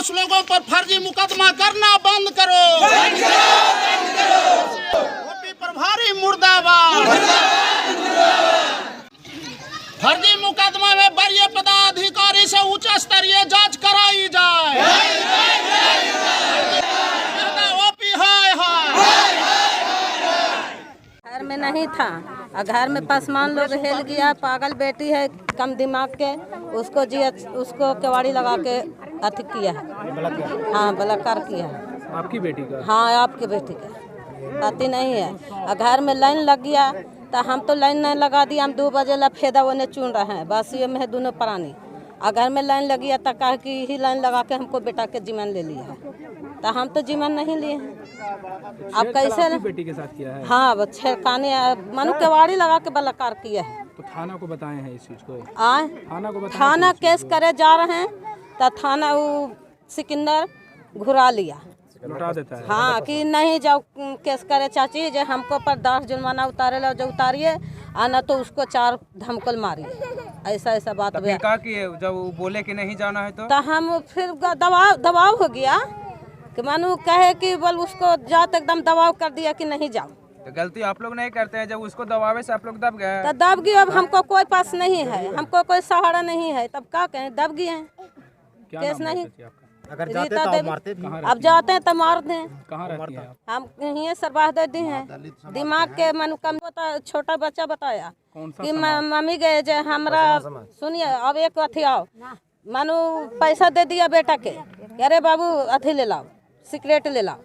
निर्दोष लोगों पर फर्जी मुकदमा करना बंद करो। ओपी प्रभारी मुर्दाबाद। फर्जी मुकदमा में वरीय पदाधिकारी से उच्च स्तरीय जांच कराई जाए। ओपी हाय हाय। घर में नहीं था और घर में पासवान लोग हेल गया। पागल बेटी है कम दिमाग के, उसको केवाड़ी लगा के अति किया है। हाँ बलात्कार किया है। आपकी बेटी का? हाँ आपकी बेटी का अति नहीं है। और घर में लाइन लग गया तो हम तो लाइन नहीं लगा दिया। हम 2 बजे लफेदा उन्हें चुन रहे हैं, बस ये में है दोनों प्राणी। और घर में लाइन लगी तक कहा कि ही लाइन लगा के हमको बेटा के जीवन ले लिया है, तो हम तो जीवन नहीं लिए हैं। अब कैसे बेटी के साथ किया है? हाँ वो छेड़खानी मनु केवाड़ी लगा के बलात्कार किया है। तो थाना को बताए हैं इस चीज को? थाना को थाना केस करे जा रहे हैं तो थाना वो सिकंदर घुरा लिया, लौटा देता है। हाँ कि नहीं जाओ केस करे चाची, जो हमको पर 10 जुर्माना उतारे लो जो उतारिए, आना तो उसको 4 धमकल मारिए। ऐसा बात हुआ कि जब वो बोले कि नहीं जाना है तो हम फिर दबाव हो गया कि मानो कहे कि बोल उसको जात एकदम दबाव कर दिया कि नहीं जाओ। तो गलती आप लोग नहीं करते हैं, जब उसको दबावे से आप लोग दब गए। तो दब गए। अब हमको कोई पास नहीं है, हमको कोई सहारा नहीं है, तब क्या कहें, दब गए हैं। केस नहीं अगर जाते तो मारते भी। अब जाते हैं तो मार दें। कहाँ रहती हैं आप? हम यहीं सरबाह दे हैं। दिमाग के मन कम होता। छोटा बच्चा बताया कि मम्मी गए जे हमरा सुनिए। अब एक अथी आओ मानो पैसा दे दिया बेटा के, अरे बाबू अथी ले लाओ, सिगरेट ले लाओ।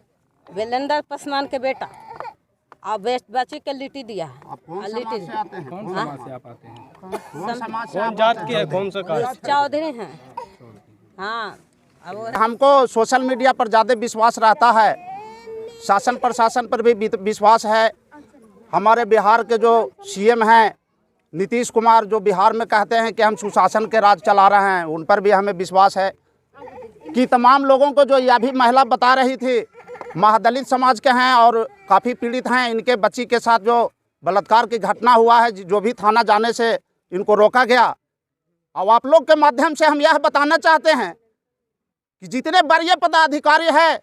वेलेंदर पासवान के बेटा अब बच्ची के लिट्टी दिया है। कौन समाज से आप आते हैं? कौन जात के है, कौन सा कास्ट? चौधरी हैं। हाँ हमको सोशल मीडिया पर ज़्यादा विश्वास रहता है, शासन प्रशासन पर भी विश्वास है। हमारे बिहार के जो सीएम हैं नीतीश कुमार, जो बिहार में कहते हैं कि हम सुशासन के राज चला रहे हैं, उन पर भी हमें विश्वास है कि तमाम लोगों को, जो यह भी महिला बता रही थी महादलित समाज के हैं और काफ़ी पीड़ित हैं, इनके बच्ची के साथ जो बलात्कार की घटना हुआ है, जो भी थाना जाने से इनको रोका गया। अब आप लोग के माध्यम से हम यह बताना चाहते हैं कि जितने वरीय पदाधिकारी है,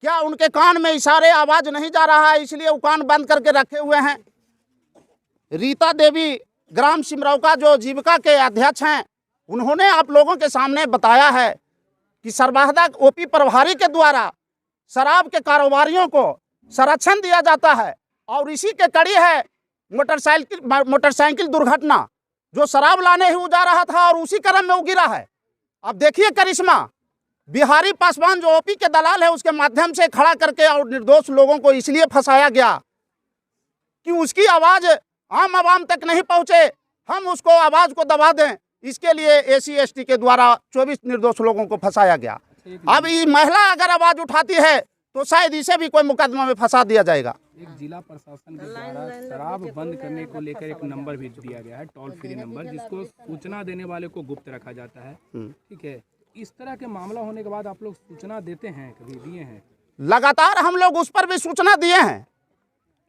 क्या उनके कान में इशारे आवाज़ नहीं जा रहा है, इसलिए वो कान बंद करके रखे हुए हैं। रीता देवी ग्राम सिमरौका जो जीविका के अध्यक्ष हैं, उन्होंने आप लोगों के सामने बताया है कि सरबाहदा ओपी प्रभारी के द्वारा शराब के कारोबारियों को संरक्षण दिया जाता है, और इसी के कड़ी है मोटरसाइकिल दुर्घटना, जो शराब लाने ही जा रहा था और उसी क्रम में वो गिरा है। अब देखिए करिश्मा, बिहारी पासवान जो ओपी के दलाल है, उसके माध्यम से खड़ा करके और निर्दोष लोगों को इसलिए फंसाया गया कि उसकी आवाज़ आम आवाम तक नहीं पहुंचे, हम उसको आवाज़ को दबा दें। इसके लिए एसी एसटी के द्वारा 24 निर्दोष लोगों को फंसाया गया। अब ये महिला अगर आवाज़ उठाती है तो शायद इसे भी कोई मुकदमा में फंसा दिया जाएगा। एक जिला प्रशासन के द्वारा शराब बंद करने को लेकर एक नंबर भी दिया गया है, टोल फ्री नंबर, जिसको सूचना देने वाले को गुप्त रखा जाता है। ठीक है, इस तरह के मामला होने के बाद आप लोग सूचना देते हैं, कभी दिए हैं? लगातार हम लोग उस पर भी सूचना दिए हैं,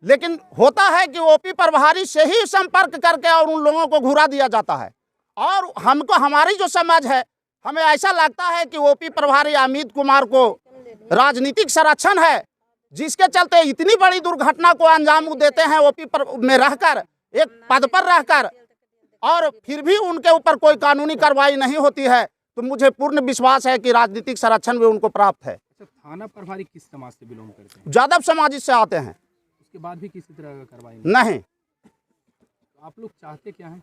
लेकिन होता है कि ओपी प्रभारी से ही संपर्क करके और उन लोगों को घुरा दिया जाता है। और हमको, हमारी जो समझ है, हमें ऐसा लगता है कि ओपी प्रभारी अमित कुमार को राजनीतिक संरक्षण है, जिसके चलते इतनी बड़ी दुर्घटना को अंजाम देते हैं ओपी में रहकर, एक पद पर रहकर, और फिर भी उनके ऊपर कोई कानूनी कार्रवाई नहीं होती है। तो मुझे पूर्ण विश्वास है कि राजनीतिक संरक्षण भी उनको प्राप्त है। थाना प्रभारी किस समाज से बिलोंग करते हैं? यादव समाज से आते हैं। उसके बाद भी किसी तरह का कार्रवाई नहीं। आप लोग चाहते क्या हैं?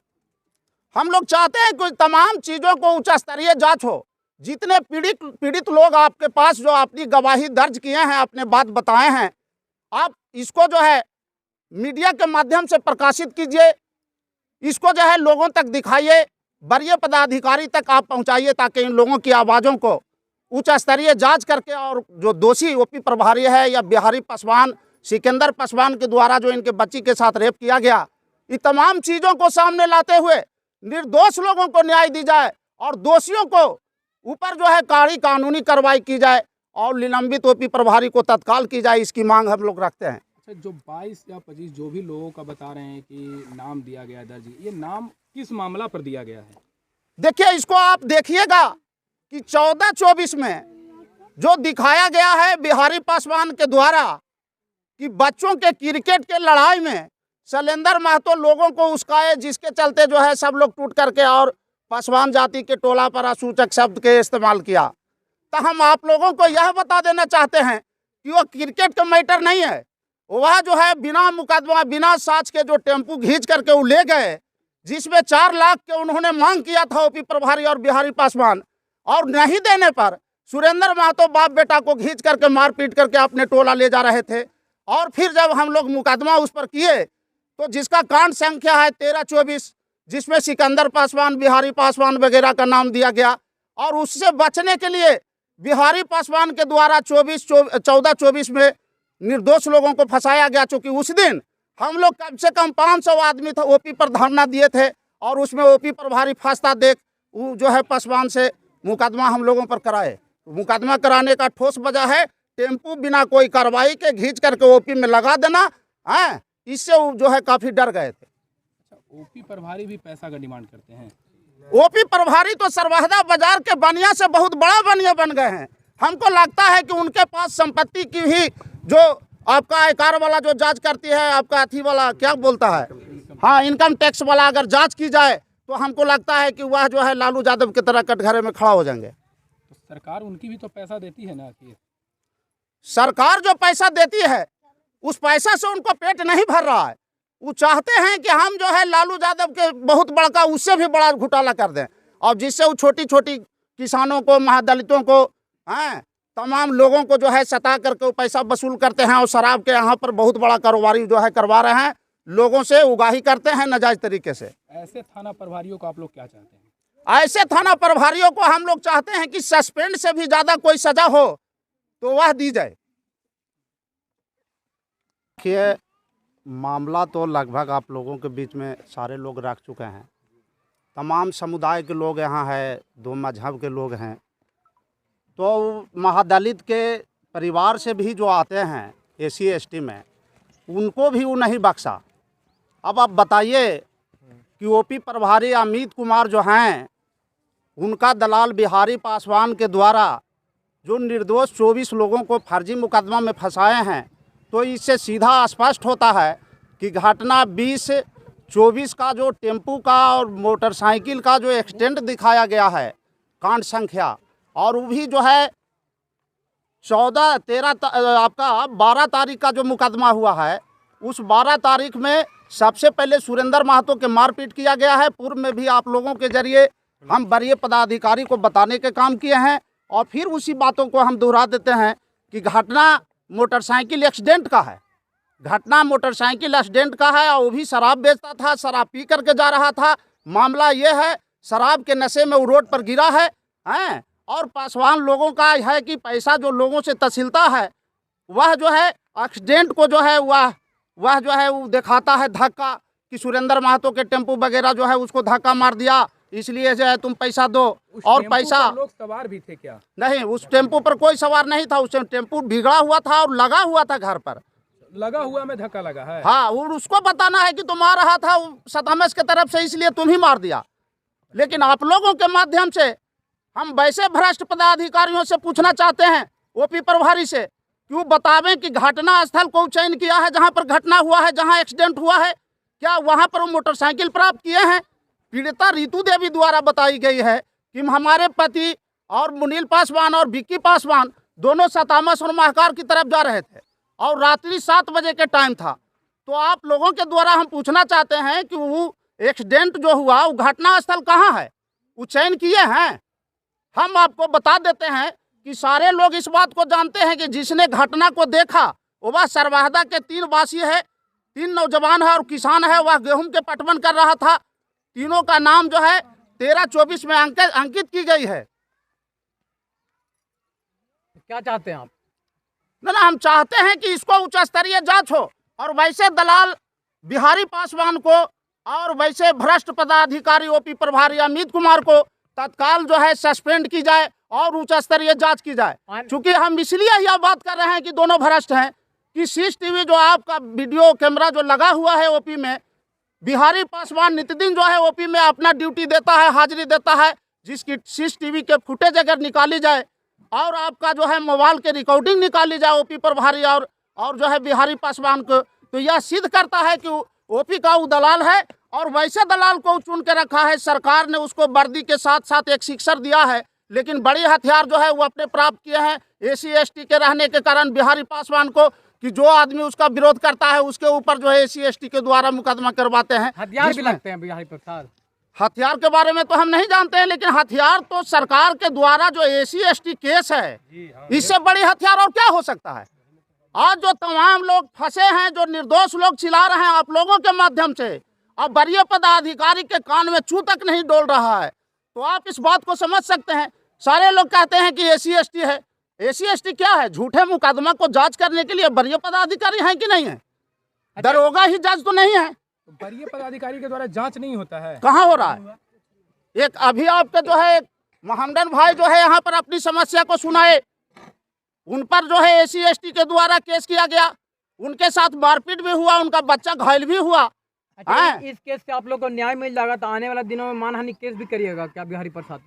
हम लोग चाहते हैं कि तमाम चीज़ों को उच्च स्तरीय जांच हो। जितने पीड़ित लोग आपके पास जो अपनी गवाही दर्ज किए हैं, अपने बात बताए हैं, आप इसको जो है मीडिया के माध्यम से प्रकाशित कीजिए, इसको जो है लोगों तक दिखाइए, वरीय पदाधिकारी तक आप पहुंचाइए, ताकि इन लोगों की आवाज़ों को उच्च स्तरीय जांच करके, और जो दोषी ओपी प्रभारी है या बिहारी पासवान सिकंदर पासवान के द्वारा जो इनके बच्ची के साथ रेप किया गया, ये तमाम चीज़ों को सामने लाते हुए निर्दोष लोगों को न्याय दी जाए, और दोषियों को ऊपर जो है कड़ी कानूनी कार्रवाई की जाए, और निलंबित ओपी प्रभारी को तत्काल की जाए, इसकी मांग हम लोग रखते हैं। अच्छा, जो 22 या 25 जो भी लोगों का बता रहे हैं कि नाम दिया गया दर्ज, ये नाम किस मामला पर दिया गया है? देखिए, इसको आप देखिएगा कि 14-24 में जो दिखाया गया है बिहारी पासवान के द्वारा कि बच्चों के क्रिकेट के लड़ाई में शैलेंद्र महतो लोगों को उस्काए, जिसके चलते जो है सब लोग टूट करके और पासवान जाति के टोला पर असूचक शब्द के इस्तेमाल किया। तो हम आप लोगों को यह बता देना चाहते हैं कि वो क्रिकेट का मैटर नहीं है। वह जो है बिना मुकदमा बिना साच के जो टेम्पू खींच करके वो ले गए, जिसमें 4 लाख के उन्होंने मांग किया था ओपी प्रभारी और बिहारी पासवान, और नहीं देने पर सुरेंद्र महतो बाप बेटा को खींच करके मारपीट करके अपने टोला ले जा रहे थे। और फिर जब हम लोग मुकदमा उस पर किए तो जिसका कांड संख्या है 1324, जिसमें सिकंदर पासवान, बिहारी पासवान वगैरह का नाम दिया गया, और उससे बचने के लिए बिहारी पासवान के द्वारा 14-24 में निर्दोष लोगों को फंसाया गया। चूँकि उस दिन हम लोग कम से कम 500 आदमी था ओपी पर धरना दिए थे, और उसमें ओपी प्रभारी फंसता देख वो जो है पासवान से मुकदमा हम लोगों पर कराए। मुकदमा कराने का ठोस वजह है टेम्पू बिना कोई कार्रवाई के खींच करके ओपी में लगा देना है। इससे वो जो है काफ़ी डर गए थे। ओपी प्रभारी भी पैसा का डिमांड करते हैं। ओपी प्रभारी तो सरवहदा बाजार के बनिया से बहुत बड़ा बनिया बन गए हैं। हमको लगता है कि उनके पास संपत्ति की भी जो आपका आयकर वाला जो जांच करती है, आपका अथी वाला क्या बोलता है, हाँ, इनकम टैक्स वाला अगर जांच की जाए तो हमको लगता है कि वह जो है लालू यादव की तरह कटघरे में खड़ा हो जाएंगे। तो सरकार उनकी भी तो पैसा देती है ना कि सरकार जो पैसा देती है उस पैसा से उनको पेट नहीं भर रहा है। वो चाहते हैं कि हम जो है लालू यादव के बहुत बड़का उससे भी बड़ा घोटाला कर दें, और जिससे वो छोटी छोटी किसानों को, महादलितों को, हैं, तमाम लोगों को जो है सता करके वो पैसा वसूल करते हैं, और शराब के यहाँ पर बहुत बड़ा कारोबारी जो है करवा रहे हैं, लोगों से उगाही करते हैं नाजायज तरीके से। ऐसे थाना प्रभारियों को आप लोग क्या चाहते हैं? ऐसे थाना प्रभारियों को हम लोग चाहते हैं कि सस्पेंड से भी ज़्यादा कोई सजा हो तो वह दी जाए। देखिए, मामला तो लगभग आप लोगों के बीच में सारे लोग रख चुके हैं। तमाम समुदाय के लोग यहाँ हैं, 2 मजहब के लोग हैं। तो महादलित के परिवार से भी जो आते हैं SC ST में, उनको भी वो नहीं बख्शा। अब आप बताइए कि ओपी प्रभारी अमित कुमार जो हैं, उनका दलाल बिहारी पासवान के द्वारा जो निर्दोष 24 लोगों को फर्जी मुकदमा में फंसाए हैं, तो इससे सीधा स्पष्ट होता है कि घटना 20-24 का जो टेम्पू का और मोटरसाइकिल का जो एक्सीडेंट दिखाया गया है कांड संख्या, और वो भी जो है 12 तारीख का जो मुकदमा हुआ है, उस 12 तारीख में सबसे पहले सुरेंद्र महतो के मारपीट किया गया है। पूर्व में भी आप लोगों के जरिए हम वरीय पदाधिकारी को बताने के काम किए हैं, और फिर उसी बातों को हम दोहरा देते हैं कि घटना मोटरसाइकिल एक्सीडेंट का है। घटना मोटरसाइकिल एक्सीडेंट का है, और वो भी शराब बेचता था, शराब पी करके जा रहा था। मामला ये है शराब के नशे में वो रोड पर गिरा है, हैं, और पासवान लोगों का है कि पैसा जो लोगों से तहसीलता है, वह जो है एक्सीडेंट को जो है वह जो है वो दिखाता है धक्का कि सुरेंद्र महतो के टेम्पू वगैरह जो है उसको धक्का मार दिया, इसलिए जो है तुम पैसा दो। और पैसा लोग सवार भी थे क्या? नहीं, उस टेम्पू पर कोई सवार नहीं था। उस टेम्पू बिगड़ा हुआ था और लगा हुआ था घर पर, लगा हुआ में धक्का लगा है। हाँ, और उसको बताना है कि तुम आ रहा था सतहमस की तरफ से, इसलिए तुम ही मार दिया। लेकिन आप लोगों के माध्यम से हम वैसे भ्रष्ट पदाधिकारियों से पूछना चाहते हैं, ओपी प्रभारी से, कि वो बतावें कि घटना स्थल को चयन किया है जहाँ पर घटना हुआ है, जहाँ एक्सीडेंट हुआ है, क्या वहाँ पर वो मोटरसाइकिल प्राप्त किए हैं? पीड़िता रितु देवी द्वारा बताई गई है कि हमारे पति और मुनील पासवान और विक्की पासवान दोनों सतामस और महाकार की तरफ जा रहे थे, और रात्रि 7 बजे के टाइम था। तो आप लोगों के द्वारा हम पूछना चाहते हैं कि वो एक्सीडेंट जो हुआ वो घटना स्थल कहाँ है, वो चयन किए हैं? हम आपको बता देते हैं कि सारे लोग इस बात को जानते हैं कि जिसने घटना को देखा वह सरवाहदा के 3 वासी है, 3 नौजवान है और किसान है। वह गेहूं के पटवन कर रहा था। तीनों का नाम जो है 13-24 में अंकित की गई है। क्या चाहते हैं आप? ना, हम चाहते हैं कि इसको उच्च स्तरीय जांच हो, और वैसे दलाल बिहारी पासवान को और वैसे भ्रष्ट पदाधिकारी ओपी प्रभारी अमित कुमार को तत्काल जो है सस्पेंड की जाए और उच्च स्तरीय जांच की जाए। चूंकि हम इसलिए यह बात कर रहे हैं कि दोनों भ्रष्ट हैं कि CCTV जो आपका वीडियो कैमरा जो लगा हुआ है ओपी में, बिहारी पासवान नित्यदिन जो है ओपी में अपना ड्यूटी देता है, हाजिरी देता है, जिसकी CCTV के फुटेज अगर निकाली जाए और आपका जो है मोबाइल के रिकॉर्डिंग निकाली जाए ओपी प्रभारी और जो है बिहारी पासवान को, तो यह सिद्ध करता है कि ओपी का वो दलाल है। और वैसे दलाल को चुन के रखा है सरकार ने, उसको वर्दी के साथ साथ एक शिक्षक दिया है, लेकिन बड़ी हथियार जो है वो अपने प्राप्त किए हैं SC ST के रहने के कारण बिहारी पासवान को, कि जो आदमी उसका विरोध करता है उसके ऊपर जो है SC ST के द्वारा मुकदमा करवाते हैं। हथियार भी लगते हैं बिहारी प्रसाद। हथियार के बारे में तो हम नहीं जानते हैं, लेकिन हथियार तो सरकार के द्वारा जो SC ST केस है, इससे बड़ी हथियार और क्या हो सकता है। आज जो तमाम लोग फंसे हैं, जो निर्दोष लोग चिल्ला रहे हैं आप लोगों के माध्यम से, अब वरीय पदाधिकारी के कान में चू तक नहीं डोल रहा है, तो आप इस बात को समझ सकते हैं। सारे लोग कहते हैं कि SC ST है, SC ST क्या है? झूठे मुकदमा को जांच करने के लिए वरीय पदाधिकारी हैं कि नहीं है? दरोगा ही जज तो नहीं है। वरीय पदाधिकारी के द्वारा जांच नहीं होता है, कहाँ हो रहा है? एक अभी आपके जो है मोहम्मदन भाई जो है यहाँ पर अपनी समस्या को सुनाए, उन पर जो है SC ST के द्वारा केस किया गया, उनके साथ मारपीट भी हुआ, उनका बच्चा घायल भी हुआ। अच्छा, इस केस से आप लोग को न्याय मिल जाएगा तो आने वाले दिनों में मानहानि केस भी करिएगा क्या बिहारी पासवान?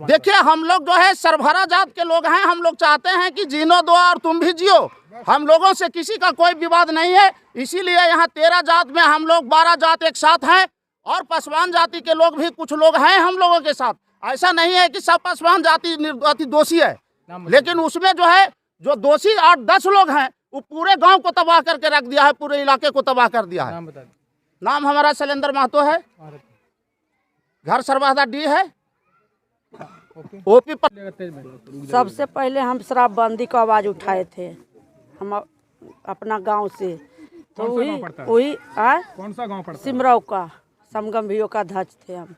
देखिए, हम लोग जो है सरभरा जात के लोग हैं, हम लोग चाहते हैं कि जीनो दो और तुम भी जियो। हम लोगों से किसी का कोई विवाद नहीं है, इसीलिए यहाँ 13 जात में हम लोग 12 जात एक साथ हैं, और पासवान जाति के लोग भी कुछ लोग हैं हम लोगों के साथ। ऐसा नहीं है कि सब पासवान जाति दोषी है, लेकिन उसमें जो है जो दोषी 8-10 लोग हैं, वो पूरे गांव को तबाह करके रख दिया है, पूरे इलाके को तबाह कर दिया है। नाम हमारा शैलेंद्र महतो है, घर सरवादा D है, ओपी पर। सबसे पहले हम शराबबंदी का आवाज़ उठाए थे, हम अपना गांव से। तो वही कौन सा गांव पड़ता है? सिमरौ का समगम भियो का अध्यक्ष थे हम।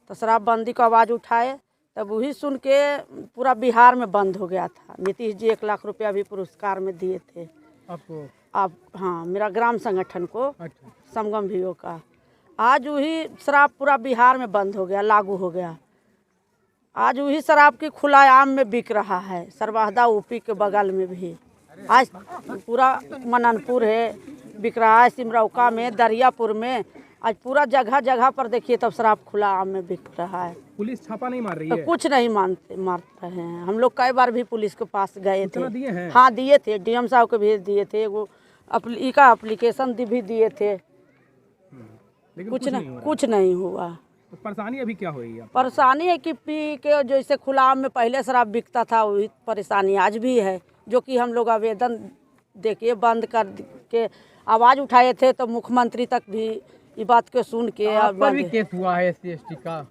तो शराबबंदी का आवाज़ उठाए, तब वही सुन के पूरा बिहार में बंद हो गया था। नीतीश जी 1 लाख रुपया भी पुरस्कार में दिए थे आपको? आप हाँ, मेरा ग्राम संगठन को, अच्छा। समगम भियो का। आज वही शराब पूरा बिहार में बंद हो गया, लागू हो गया। आज वही शराब की खुलाआम में बिक रहा है, सरवादा ऊपी के बगल में भी। आज पूरा मननपुर है बिक रहा है, सिमरौका में, दरियापुर में, आज पूरा जगह जगह पर देखिए तब शराब खुला आम में बिक रहा है। पुलिस छापा नहीं मार रही तो है? कुछ नहीं मारते हैं। हम लोग कई बार भी पुलिस के पास गए थे। दिए हैं? हाँ दिए थे, DM साहब को भी दिए थे, वो का एप्लीकेशन भी दिए थे, लेकिन कुछ नहीं हुआ। तो परेशानी अभी क्या होगी? परेशानी है कि पी के जैसे खुला आम में पहले शराब बिकता था, वही परेशानी आज भी है, जो कि हम लोग आवेदन देके बंद कर के आवाज़ उठाए थे, तो मुख्यमंत्री तक भी ये बात को सुन के। आप पर भी केस हुआ है SC ST का?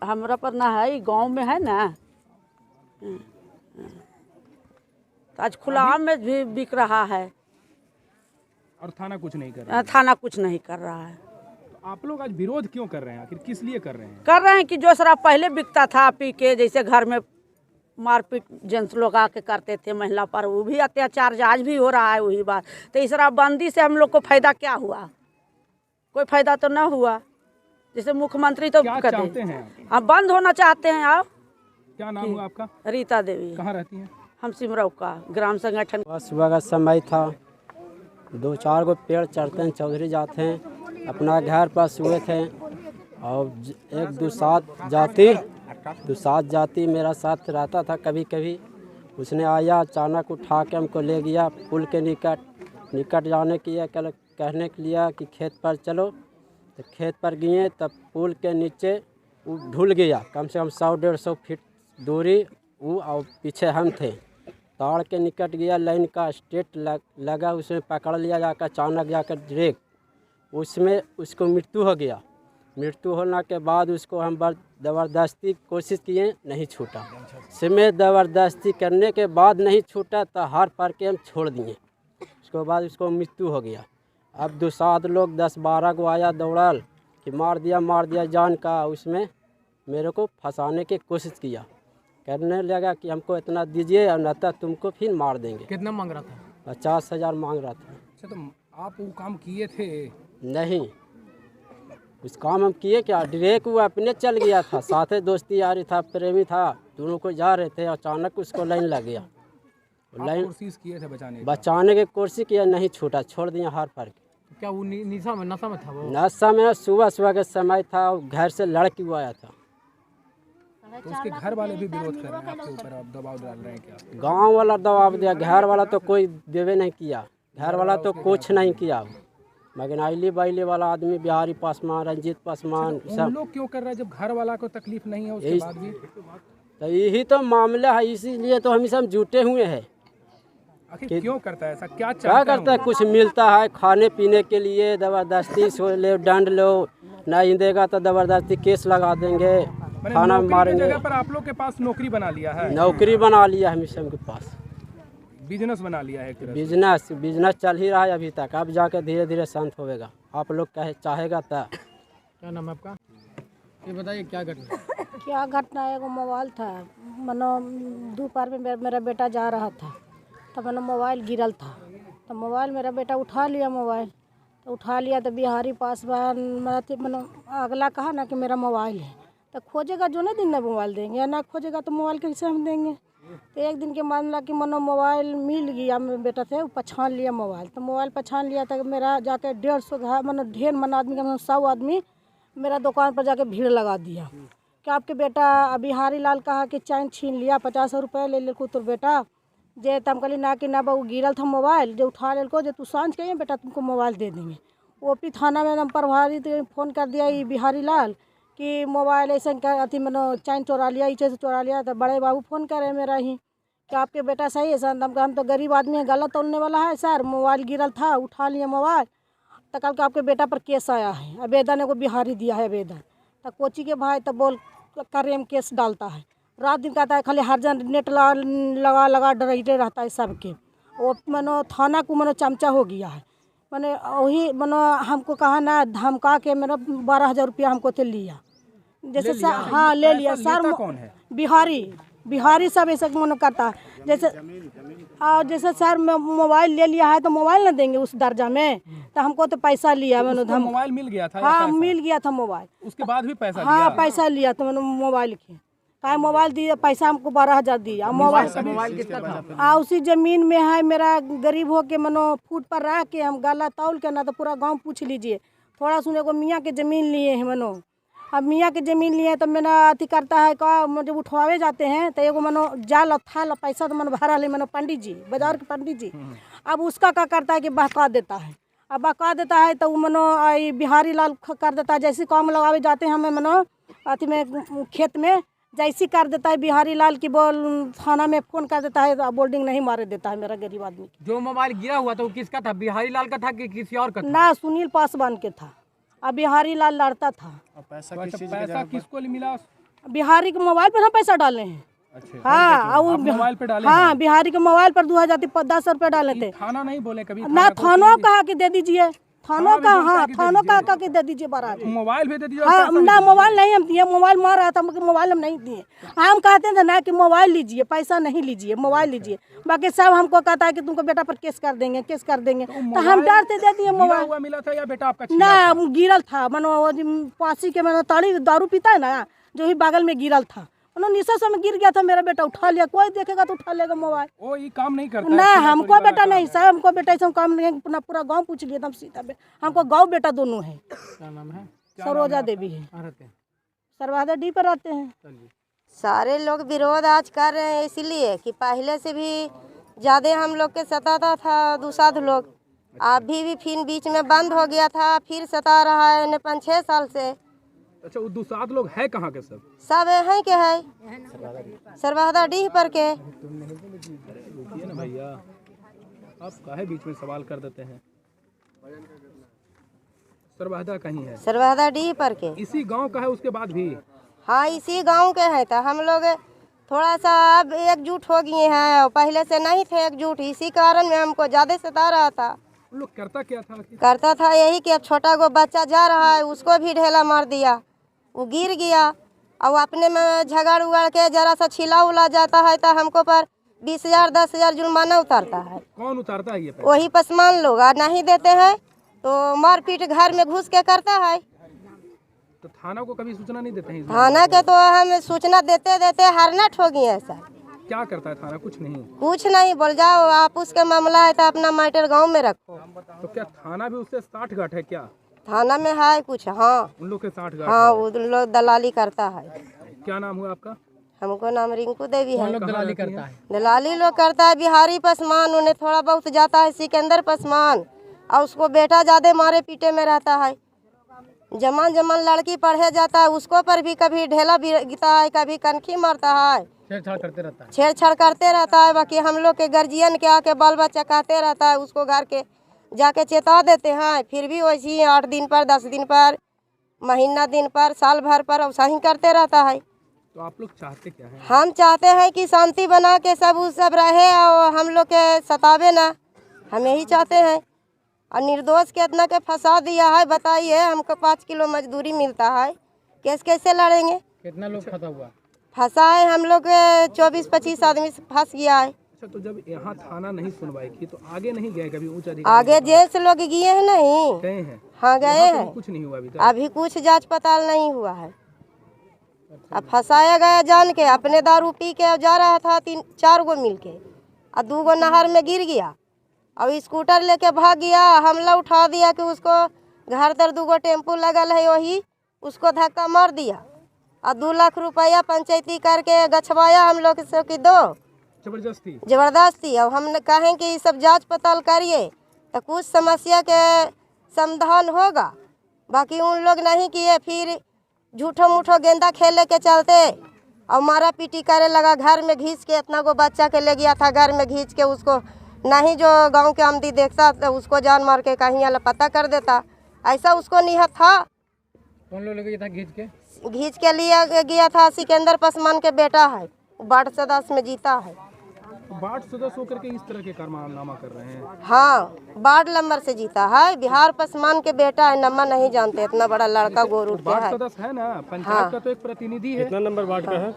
हमरा पर ना है, गांव में है ना। आज खुला आम में भी बिक रहा है और थाना कुछ नहीं कर रहा है? थाना कुछ नहीं कर रहा है। तो आप लोग आज विरोध क्यों कर रहे हैं? आखिर किस लिए कर रहे हैं? कर रहे हैं कि जो शराब पहले बिकता था पी के, जैसे घर में मारपीट जेंट्स लोग आके करते थे महिला पर, वो भी अत्याचार आज भी हो रहा है वही बात। तो इस शराबबंदी से हम लोग को फायदा क्या हुआ? कोई फायदा तो ना हुआ। जैसे मुख्यमंत्री तो चाहते हैं? हम बंद होना चाहते हैं। आप क्या नाम हुआ आपका? रीता देवी। कहाँ रहती हैं? हम सिमरौ का ग्राम संगठन। सुबह का समय था, 2-4 गो पेड़ चढ़ते हैं, चौधरी जाते हैं, अपना घर पर सोए थे, और एक दुसात जाति मेरा साथ रहता था कभी कभी। उसने आया अचानक उठा के हमको ले गया पुल के निकट जाने के लिए, कहने के लिए कि खेत पर चलो। तो खेत पर गए, तब पुल के नीचे वो ढुल गया, कम से कम 100-150 फीट दूरी वो, और पीछे हम थे। ताड़ के निकट गया, लाइन का स्टेट लगा, उसमें पकड़ लिया जाकर, अचानक जाकर ब्रेक, उसमें उसको मृत्यु हो गया। मृत्यु होने के बाद उसको हम ज़बरदस्ती कोशिश किए, नहीं छूटा। उसमें ज़बरदस्ती करने के बाद नहीं छूटा, तो हार पार के हम छोड़ दिए। उसके बाद उसको मृत्यु हो गया। अब 2-7 लोग 10-12 को आया दौड़ल कि मार दिया जान का। उसमें मेरे को फंसाने की कोशिश किया, करने लगा कि हमको इतना दीजिए और न तो तुमको फिर मार देंगे। कितना मांग रहा था? 50,000 मांग रहा था। अच्छा, तो आप वो काम किए थे? नहीं, उस काम हम किए क्या? डायरेक्ट वो अपने चल गया था, साथे दोस्ती यारी था, प्रेमी था, दोनों को जा रहे थे, अचानक उसको लाइन लग गया। लाइन कोशिश किए थे बचाने की कोशिश किया, नहीं छूटा, छोड़ दिया हार पार के। क्या वो नशा में था? वो नशा में सुबह के समय था, घर से लड़की हुआ आया था। तो उसके घर वाले भी विरोध कर रहे हैं आपके ऊपर, आप दबाव डाल रहे हैं क्या? गांव वाला दबाव दिया, घर वाला तो कोई देवे नहीं किया, घर वाला तो कुछ नहीं किया, मगर आइली बाइली वाला आदमी बिहारी पासवान, रंजीत पासवान वो सब। लोग क्यों कर रहे हैं जब घर वाला को तकलीफ नहीं है उसके बाद भी? तो यही तो मामला है, इसीलिए तो हम सब जुटे हुए हैं। आखिर क्यों करता है ऐसा, क्या क्या चाहते करता है, कुछ मिलता है खाने पीने के लिए, ज़बरदस्ती सो ले, दंड लो, नहीं देगा तो ज़बरदस्ती केस लगा देंगे, खाना मारेंगे। जगह पर आप लोग के पास नौकरी बना लिया है, नौकरी बना लिया है हम के पास, बिजनेस बना लिया है एक तरह से। बिजनेस चल ही रहा है अभी तक, अब जाकर धीरे धीरे शांत होगा, आप लोग कहे चाहेगा तो। क्या नाम है आपका? ये बताइए क्या घटना? क्या घटना है, एगो मोबाइल था, मनो दोपहर में मेरा बेटा जा रहा था तो मनो मोबाइल गिरल था, तो मोबाइल मेरा बेटा उठा लिया, मोबाइल तो उठा लिया तो बिहारी पासवान मनो अगला कहा ना कि मेरा मोबाइल है, तो खोजेगा जो नहीं दिन में मोबाइल देंगे, या ना खोजेगा तो मोबाइल कैसे हम देंगे। तो एक दिन के मामला कि मनो मोबाइल मिल गया, मेरे बेटा थे वो पहचान लिया मोबाइल, तो मोबाइल पहचान लिया तो मेरा जाके 150 घर मनो ढेर मन आदमी का 100 आदमी मेरा दुकान पर जाके भीड़ लगा दिया कि आपके बेटा बिहारी लाल कहा कि चैन छीन लिया, 50 रुपये ले को तो बेटा जे तम कहली ना कि ना बहू गिरल था मोबाइल, जो उठा ले को जो तू सांझ कहिए बेटा तुमको मोबाइल दे देंगे। ओपी थाना में हम प्रभारी फ़ोन कर दिया ये बिहारी लाल कि मोबाइल ऐसे अथी मनो चैन चोरा लिया, इसे से चोरा लिया, तो बड़े बाबू फ़ोन करे मेरा ही कि आपके बेटा सही है सर, हम तो गरीब आदमी है, गलत तोड़ने वाला है सर, मोबाइल गिरल था उठा लिया मोबाइल, तो कल के आपके बेटा पर केस आया है, आवेदन एगो बिहारी दिया है आवेदन, तो कोची के भाई तो बोल करे में केस डालता है, रात दिन कहता है खाली हर जन नेट लगा डरते रहता है सबके। वो मनो थाना को मनो चमचा हो गया है, मैंने वही मनो हमको कहा ना धमका के मेरा 12,000 रुपया हमको तो लिया, जैसे हाँ ले लिया सर। कौन है? बिहारी सब ऐसा मनो करता है, जैसे सर मोबाइल ले लिया है तो मोबाइल ना देंगे उस दर्जा में, तो हमको तो पैसा लिया मैंने, मोबाइल मिल गया था? हाँ मिल गया था मोबाइल, उसके बाद भी पैसा हाँ पैसा लिया तो मैंने मोबाइल के कहा मोबाइल दिया, पैसा हमको 12,000 दिया। मोबाइल किसका था? उसी जमीन में है, मेरा गरीब हो के मनो फूट पर रह के हम गाला तौल के ना तो पूरा गांव पूछ लीजिए, थोड़ा सुने को मियाँ के ज़मीन लिए हैं मनो, अब मियाँ के ज़मीन लिए तो मेरा अथी करता है का जब उठवावे जाते हैं तो एगो मनो जाल था पैसा तो मनो भरा ले मनो पंडित जी, बाजार के पंडित जी, अब उसका क्या करता है कि बहका देता है, अब बहका देता है तो वो मनो बिहारी लाल कर देता है, जैसे काम लगावे जाते हैं हमें मनो अथी में खेत में जैसी कर देता है बिहारी लाल की, बोल थाना में फ़ोन कर देता है, बोल्डिंग नहीं मारे देता है मेरा गरीब आदमी। जो मोबाइल गिरा हुआ था वो किसका था, बिहारी लाल का था कि किसी और का था? ना सुनील पासवान के था, अब बिहारी लाल लड़ता था। पैसा किसको मिला? बिहारी के मोबाइल पर हम पैसा डाले हैं। अच्छा, हाँ और मोबाइल पे डाले? हाँ बिहारी के मोबाइल पर 2010 रुपये डाले थे। थाना नहीं बोले कभी? ना थानों कहा कि दे दीजिए, थानों का हाँ थानों का कि दे दीजिए बारात, मोबाइल भी दे दीजिए? हाँ ना मोबाइल नहीं हम दिए, मोबाइल मार रहा था मगर मोबाइल हम नहीं दिए, हम कहते थे ना कि मोबाइल लीजिए, पैसा नहीं लीजिए, मोबाइल लीजिए, बाकी सब हमको कहता है कि तुमको बेटा पर केस कर देंगे, केस कर देंगे, तो हम डरते दे दिए मोबाइल। मिला था या बेटा आपका? ना गिरल था मनो पासी के मनो ताड़ी दारू पीता है ना जो ही बगल में गिरल था, मनो निशा से में गिर गया था, मेरा बेटा उठा लिया, कोई देखेगा तो उठा लेगा मोबाइल। वो ये काम नहीं करता ना हमको बेटा नहीं सर, हमको बेटा ऐसा काम नहीं, पूरा गांव पूछ लिया था सीधा, हमको गांव बेटा दोनों है। क्या नाम है? सरोजा देवी है, सरवादा डी पर आते हैं। सारे लोग विरोध आज कर रहे हैं इसलिए कि पहले से भी ज़्यादा हम लोग के सताता था दुसाध लोग, अभी भी फिर बीच में बंद हो गया था, फिर सता रहा है 5-6 साल से। अच्छा वो दुसाध लोग है कहाँ के? सब हैं के है सरवादा डीह पर के। रुकिए ना भैया, आप काहे बीच में सवाल कर देते हैं? सरवादा कहीं है? सरवादा डीह पर के इसी गांव का है उसके बाद भी? हाँ इसी गांव के हैं, तो हम लोग थोड़ा सा अब एकजुट हो गए हैं, पहले से नहीं थे एकजुट, इसी कारण में हमको ज़्यादा सता रहा था। लोग करता क्या था? करता था यही कि अब छोटा को बच्चा जा रहा है उसको भी ढेला मार दिया, वो गिर गया, और अपने में झगड़ उगड़ के जरा सा छिला उला जाता है तो हमको पर 20,000 10,000 जुर्माना उतारता है। कौन उतारता है ये पैसा? वही पसमान लोग, और नहीं देते हैं तो मारपीट घर में घुस के करता है। तो थाना को कभी सूचना नहीं देते हैं? थाना के तो हम सूचना देते देते हरनट हो गए सर। क्या करता है थाना? कुछ नहीं बोल जाओ आप उसके मामला है तो अपना मैटर गाँव में रखो। तो क्या थाना भी उससे 60 गांठ है क्या? थाना में है कुछ, हाँ उन लोग के 60 गांठ? हाँ उन लोग दलाली करता है। क्या नाम हुआ आपका? हमको नाम रिंकू देवी है। दलाली करता है। दलाली लोग करता है बिहारी पसमान, उन्हें थोड़ा बहुत जाता है सिकंदर पसमान, और उसको बेटा ज़्यादा मारे पीटे में रहता है। जमान जमान लड़की पढ़े जाता है, उसको पर भी कभी ढेला गिरता है, कभी कनखी मारता है, छेड़छाड़ करते रहता है। छेड़छाड़ करते रहता है। बाकी हम लोग के गार्जियन के आके बाल बच्चा कहते रहता है, उसको घर के जाके चेता देते हैं, फिर भी वैसे ही 8 दिन पर, 10 दिन पर, महीना दिन पर, साल भर पर वैसा ही करते रहता है। तो आप लोग चाहते क्या हैं? हम चाहते हैं कि शांति बना के सब रहे और हम लोग के सतावे ना, हम यही चाहते हैं। और निर्दोष के इतना के फंसा दिया है, बताइए हमको 5 किलो मजदूरी मिलता है, केस कैसे लड़ेंगे? कितना लोग फंसा हुआ? फंसा है हम लोग 24-25 आदमी फंस गया है। अच्छा, तो जब यहाँ थाना नहीं सुनवाई की तो आगे नहीं गए कभी उच्च अधिकारी? आगे जेल से लोग गए हैं नहीं? गए हैं। हाँ गए वहाँ पे हैं। कुछ नहीं हुआ अभी तक? अभी कुछ जांच पड़ताल नहीं हुआ है। अब फंसाया गया जान के, अपने दारू पी के जा रहा था 3-4 गो मिल के, और 2 गो नहर में गिर गया, अब स्कूटर लेके भाग गया। हमला उठा दिया कि उसको घर तर 2 गो टेम्पू लगल है, वही उसको धक्का मार दिया, और 2 लाख रुपया पंचायती करके गछवाया हम लोग से कि दो, जबरदस्ती। अब हम कहें कि सब जांच पड़ताल करिए तो कुछ समस्या के समाधान होगा। बाकी उन लोग नहीं किए, फिर झूठो मूठो गेंदा खेले के चलते और मारा पीटी करे लगा। घर में घींच के इतना को बच्चा के ले गया था, घर में घींच के उसको नहीं जो गांव के आमदी देखता तो उसको जान मार के कहीं पता कर देता, ऐसा उसको नियत था। कौन लोग लेके गया था घींच के लिया गया था, सिकंदर पसमान के बेटा है, वार्ड सदस्य में जीता है। वार्ड सदस्य होकर के इस तरह के कारनामा कर रहे हैं? हाँ, वार्ड नंबर से जीता है, बिहार पसमान के बेटा है, नंबर नहीं जानते, इतना बड़ा लड़का गोर उठ के है। वार्ड सदस्य है ना, पंचायत का तो एक प्रतिनिधि है। कितना नंबर वार्ड का है?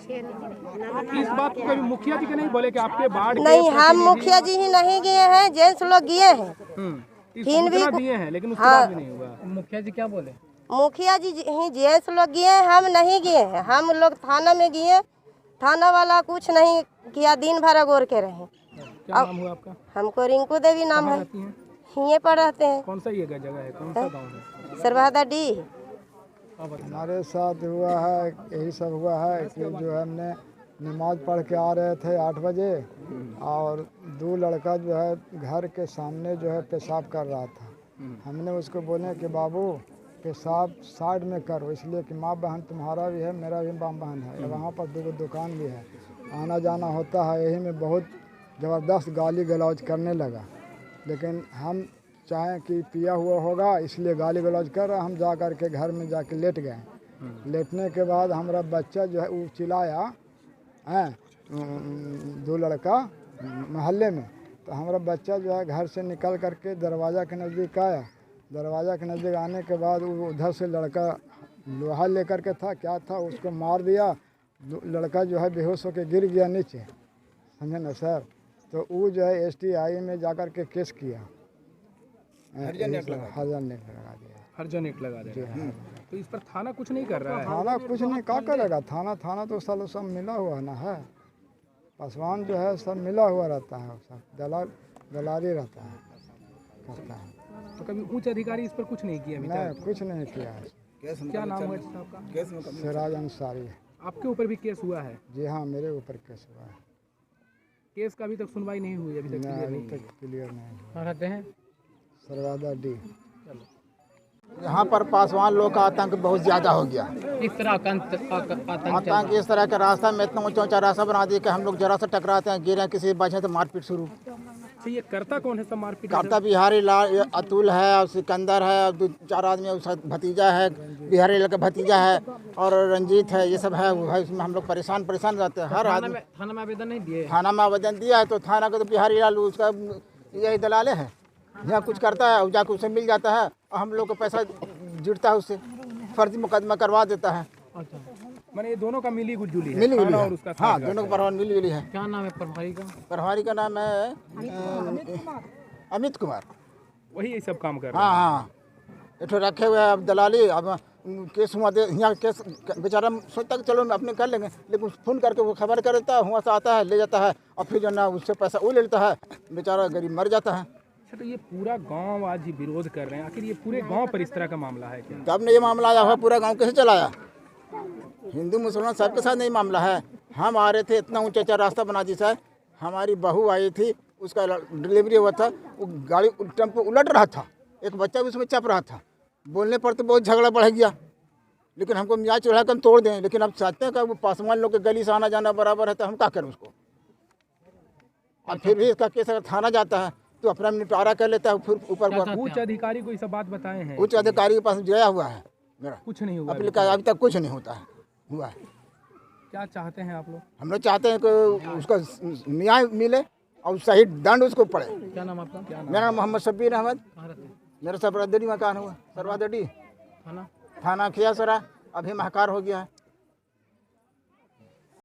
इस बात को कभी मुखिया जी के नहीं बोले कि आपके वार्ड नहीं, हम मुखिया जी ही नहीं गए हैं, जेंट्स लोग गए हैं, फिर भी दिए हैं, लेकिन उसके बाद भी नहीं हुआ। मुखिया जी क्या बोले? मुखिया जी ही जेंट्स लोग गए हैं, हम नहीं गए हैं। हम लोग थाना में गए, थाना वाला कुछ नहीं किया, दिन भर गोर के रहे। क्या नाम हुआ आपका? हमको रिंकू देवी नाम है। यहीं पर रहते हैं। कौन सा ये जगह है, कौन सा गांव है? सरवादा डी। हमारे साथ हुआ है, यही सब हुआ है कि जो है हमने नमाज पढ़ के आ रहे थे 8 बजे, और 2 लड़का जो है घर के सामने जो है पेशाब कर रहा था। हमने उसको बोले कि बाबू पेशाब साइड में करो, इसलिए कि माँ बहन तुम्हारा भी है, मेरा भी माँ बहन है, वहाँ पर 2 दुकान भी है, आना जाना होता है। यही में बहुत ज़बरदस्त गाली गलौज करने लगा, लेकिन हम चाहें कि पिया हुआ होगा इसलिए गाली गलौज कर रहा। हम जा कर के घर में जाके लेट गए। लेटने के बाद हमारा बच्चा जो है वो चिल्लाया हैं, 2 लड़का मोहल्ले में, तो हमारा बच्चा जो है घर से निकल करके दरवाज़ा के नज़दीक आया। दरवाज़ा के नज़दीक आने के बाद वो उधर से लड़का लोहा लेकर के था, क्या था, उसको मार दिया। लड़का जो है बेहोश होकर गिर गया नीचे, समझे ना सर। तो वो जो है STI में जाकर के केस किया, हरजन नेट लगा दिया। तो इस पर थाना कुछ नहीं कर रहा है? थाना कुछ नहीं, क्या करेगा थाना तो सब मिला हुआ ना है। पासवान जो है सब मिला हुआ रहता है, सब दलाली रहता है, करता है। तो कभी उच्च अधिकारी इस पर कुछ नहीं किया? नहीं, कुछ नहीं किया है। क्या नाम है आपका? सिराज अंसारी। आपके ऊपर भी केस हुआ है? जी हाँ, मेरे ऊपर केस हुआ है। केस का अभी तक सुनवाई नहीं हुई? अभी तक क्लियर नहीं। कहाँ रहते हैं? सरवादा डी। यहाँ पर पासवान लोग का आतंक बहुत ज़्यादा हो गया। इस तरह आतंक इस तरह का रास्ता में इतना ऊंचा ऊंचा रास्ता बना दिया कि हम लोग जरा सा टकराते हैं, गिरे किसी बचे तो मारपीट शुरू। ये करता कौन है सब मारपीट? करता बिहारी लाल अतुल है, और सिकंदर है, और 2-4 आदमी उसका भतीजा है, बिहारी लाल का भतीजा है, और रंजीत है, ये सब है। भाई उसमें हम लोग परेशान रहते हैं। हर आदमी थाना में आवेदन नहीं दिए? थाना में आवेदन दिया है, तो थाना का तो बिहारी लाल उसका यही दलाले है, यहाँ कुछ करता है और जाकर उसे मिल जाता है, और हम लोग को पैसा जुड़ता है उससे, फर्जी मुकदमा करवा देता है। अच्छा, मैंने ये दोनों का मिली जुली है? मिली जुली और है, उसका हाँ, दोनों का प्रभाव मिली जुली है। क्या नाम है प्रभारी का? प्रभारी का नाम है अमित कुमार। वही ये सब काम कर रहे हैं? हाँ, इठो रखे हुए अब दलाली। अब केस हुआ दे, यहाँ केस बेचारा सोचता कि चलो हम अपने कर लेंगे, लेकिन फोन करके वो खबर कर देता है, हुआ से आता है, ले जाता है, और फिर जो ना उससे पैसा वो ले लेता है, बेचारा गरीब मर जाता है। अच्छा, तो ये पूरा गांव आज ही विरोध कर रहे हैं, आखिर ये पूरे गांव पर इस तरह का मामला है क्या? तब ने ये मामला आया हुआ, पूरा गांव कैसे चलाया? हिंदू मुसलमान सबके साथ नहीं मामला है। हम आ रहे थे, इतना ऊंचा रास्ता बना दी सर, हमारी बहू आई थी, उसका डिलीवरी हुआ था, वो गाड़ी टेम्पो उलट रहा था, एक बच्चा भी उसमें चप रहा था। बोलने पर तो बहुत झगड़ा बढ़ गया, लेकिन हमको मियाँ चढ़ा कर हम तोड़ दें, लेकिन अब चाहते हैं कि वो पासवान लोग के गली से आना जाना बराबर है, तो हम क्या करें उसको। और फिर भी इसका केस अगर थाना जाता है तो अपना निपटारा कर लेता है। फिर ऊपर उच्च अधिकारी को ये सब बात बताए हैं? उच्च अधिकारी के पास गया हुआ है मेरा, कुछ नहीं हुआ अभी तक कुछ नहीं होता है हुआ है। क्या चाहते हैं आप लोग? हम लोग चाहते हैं कि उसका न्याय मिले और सही दंड उसको पड़े। क्या नाम आपका? मेरा नाम मोहम्मद शब्बीर अहमद, मेरा सरबरादरी मकान हुआ, सरवादड़ी थाना खियासरा, अभी महकार हो गया है।